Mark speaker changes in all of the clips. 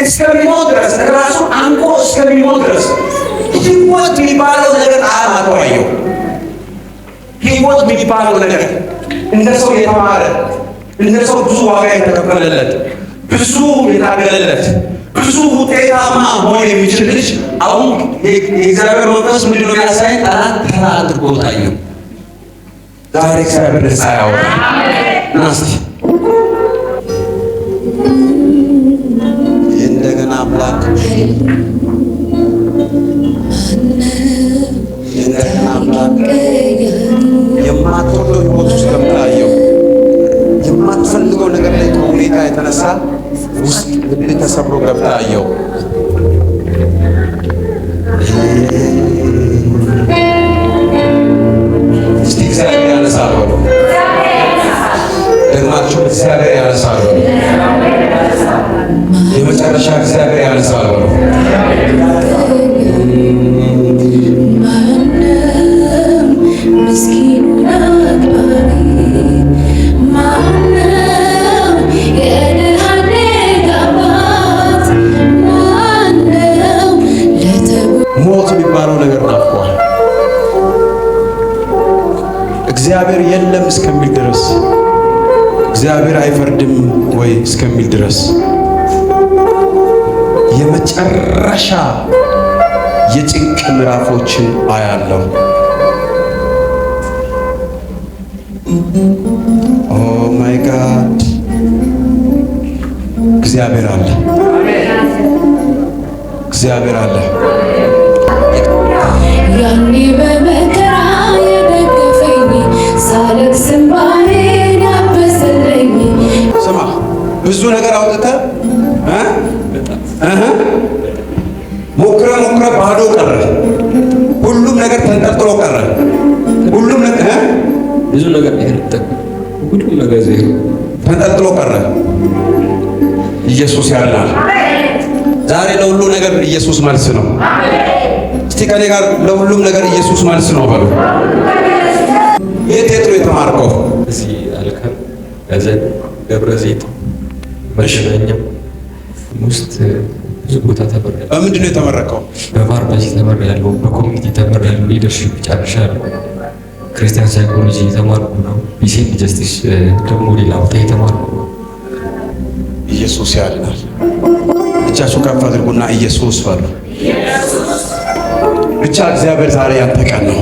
Speaker 1: እስከሚሞት ድረስ ራሱ አንቆ እስከሚሞት ድረስ ሕይወት የሚባለው ነገር አማተዋየው። ሕይወት የሚባለው ነገር እንደ ሰው የተማረ እንደ ሰው ብዙ ዋጋ የተከፈለለት ብዙ የታገለለት ብዙ ውጤታማ መሆን የሚችል ልጅ አሁን የእግዚአብሔር መንፈስ ምንድን ነው ያሳየን? ጠላት ተራ አድርጎ ታየው። ዛሬ እግዚአብሔር ነፃ ያወጣል። ናስቲ እንደገና አምላክ እንደገና አምላክ የማትወደው ሕይወት ውስጥ ለምታየው የማትፈልገው ነገር ላይ ከሁኔታ የተነሳ ውስጥ ልብ ተሰብሮ ገብታየው እስቲ እግዚአብሔር ያነሳል በሉ። ደግማችሁ እግዚአብሔር ያነሳል በሉ። የመጨረሻ እግዚአብሔር ያነሳል በሉ። ሞት የሚባለው ነገር ናፍቋል። እግዚአብሔር የለም እስከሚል ድረስ እግዚአብሔር አይፈርድም ወይ እስከሚል ድረስ የመጨረሻ የጭንቅ ምዕራፎችን አያለሁ። ኦ ማይ ጋድ እግዚአብሔር አለ፣ እግዚአብሔር አለ።
Speaker 2: ያኔ በመከራ የደገፈኝ ሳለቅስ እንባዬን ያበሰለኝ።
Speaker 1: ስማ ብዙ ነገር አውጥተህ ሞክረ ባዶ ቀረ። ሁሉም ነገር ተንጠልጥሎ ቀረ። ሁሉም ነገር
Speaker 3: ብዙ ነገር ሁሉም ነገር ዜሮ
Speaker 1: ተንጠልጥሎ ቀረ። ኢየሱስ ያድናል። ዛሬ ለሁሉ ነገር ኢየሱስ መልስ ነው። እስቲ ከኔ ጋር ለሁሉም ነገር ኢየሱስ መልስ ነው በሉ። የት ነው የተማርከው?
Speaker 3: እዚህ አልካል ያዘን ደብረ ዘይት መሸኛም ውስጥ ብዙ ቦታ ተመረቀ።
Speaker 1: በምንድን ነው የተመረቀው?
Speaker 3: በፋርማሲ ተመረያለሁ፣ በኮሚኒቲ ተመረያለሁ፣ ሊደርሺፕ ጨርሻለሁ፣ ክርስቲያን ሳይኮሎጂ የተማርኩ ነው፣ ፒሲን ጀስቲስ ደግሞ ሌላ ቦታ የተማርኩ ነው።
Speaker 1: ኢየሱስ ያድናል። እጃችሁ ከፍ አድርጉና ኢየሱስ በሉ። ብቻ እግዚአብሔር ዛሬ ያንተ ቀን ነው።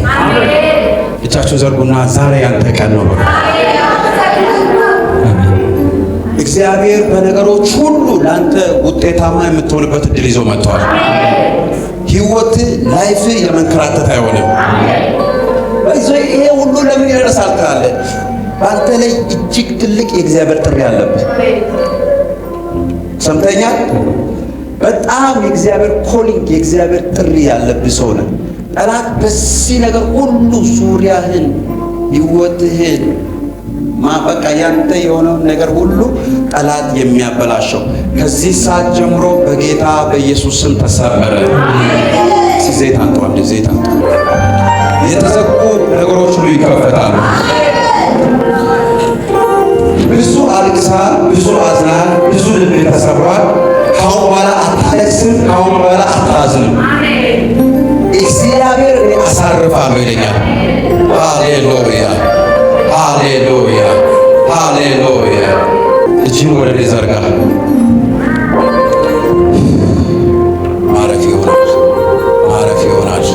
Speaker 1: እጃችሁን ዘርጉና ዛሬ ያንተ ቀን ነው በሉ። እግዚአብሔር በነገሮች ሁሉ ለአንተ ውጤታማ የምትሆንበት እድል ይዞ መጥቷል። ህይወት ላይፍ የመንከራተት አይሆንም። ይሄ ሁሉ ለምን ይደርሳል ትላለህ? በአንተ ላይ እጅግ ትልቅ የእግዚአብሔር ጥሪ አለብህ። ሰምተኛል? በጣም የእግዚአብሔር ኮሊንግ የእግዚአብሔር ጥሪ ያለብህ ሰው ነህ። ጠላት በዚህ ነገር ሁሉ ዙሪያህን ህይወትህን በቃ ያንተ የሆነውን ነገር ሁሉ ጠላት የሚያበላሸው ከዚህ ሰዓት ጀምሮ በጌታ በኢየሱስ ስም ተሰበረ። ዘይት አንተ ወንድ ዘይት አንተ የተዘጉ ነገሮች ሁሉ ይከፈታሉ። ብዙ አልቅሳል፣ ብዙ አዝናል፣ ብዙ ልብ ተሰብሯል። ካሁን በኋላ አታለቅስም፣ ካሁን በኋላ አታዝንም። እግዚአብሔር እኔ አሳርፋለሁ ይለኛል። ሃሌሉያ ሃሌሉያ ሃሌሉያ። እጅን ወደ እኔ ዘርጋ። ማረፍ ይሆናል፣ ማረፍ ይሆናል፣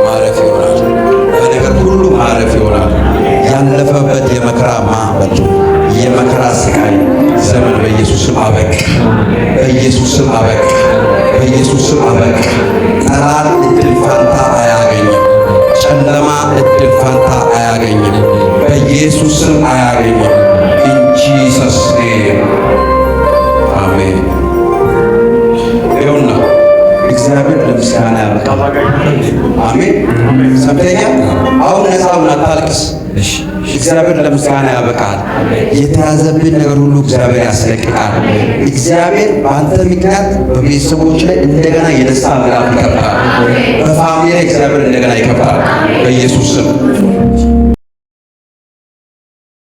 Speaker 1: ማረፍ ይሆናል። በነገር ሁሉ ማረፍ ይሆናል። ያለፈበት የመከራ ማዕበል የመከራ ስቃይ ዘመን በኢየሱስ ስም አበቃ፣ በኢየሱስ ስም አበቃ፣ በኢየሱስ ስም አበቃ። ጠላት እድል ፈንታ አያገኝም። ጨለማ እድል ፈንታ አያገኝም። በኢየሱስ ስም አያገኝም። ኢን ጂሰስ ኔም አሜን። ይሁንና እግዚአብሔር ለምስጋና ያበቃል። አሜን። ሰምተኛ አሁን ነፃውን አታልቅስ። እግዚአብሔር ለምስጋና ያበቃል። የተያዘብን ነገር ሁሉ እግዚአብሔር ያስለቅቃል። እግዚአብሔር በአንተ ምክንያት በቤተሰቦች ላይ እንደገና የደስታ ምዕራፍ ይከፍታል። በፋሚሊ ላይ እግዚአብሔር እንደገና ይከፍታል በኢየሱስ ስም።